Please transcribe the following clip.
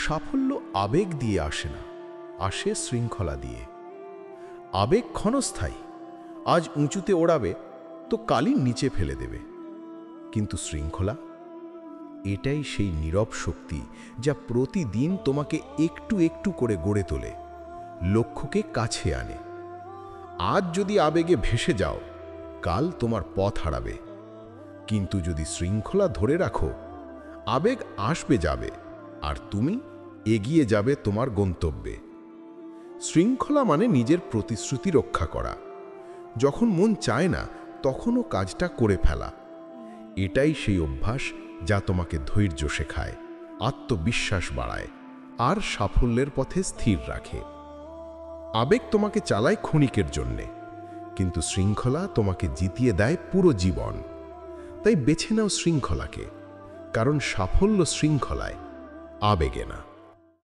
সাফল্য আবেগ দিয়ে আসে না, আসে শৃঙ্খলা দিয়ে। আবেগ ক্ষণস্থায়ী, আজ উঁচুতে ওড়াবে তো কালই নিচে ফেলে দেবে। কিন্তু শৃঙ্খলা, এটাই সেই নীরব শক্তি যা প্রতিদিন তোমাকে একটু একটু করে গড়ে তোলে, লক্ষ্যকে কাছে আনে। আজ যদি আবেগে ভেসে যাও, কাল তোমার পথ হারাবে। কিন্তু যদি শৃঙ্খলা ধরে রাখো, আবেগ আসবে যাবে, আর তুমি এগিয়ে যাবে তোমার গন্তব্যে। শৃঙ্খলা মানে নিজের প্রতিশ্রুতি রক্ষা করা। যখন মন চায় না, তখনও কাজটা করে ফেলা। এটাই সেই অভ্যাস যা তোমাকে ধৈর্য শেখায়, আত্মবিশ্বাস বাড়ায়, আর সাফল্যের পথে স্থির রাখে। আবেগ তোমাকে চালায় ক্ষণিকের জন্যে, কিন্তু শৃঙ্খলা তোমাকে জিতিয়ে দেয় পুরো জীবন। তাই বেছে নাও শৃঙ্খলাকে, কারণ সাফল্য শৃঙ্খলায়, আবেগে না।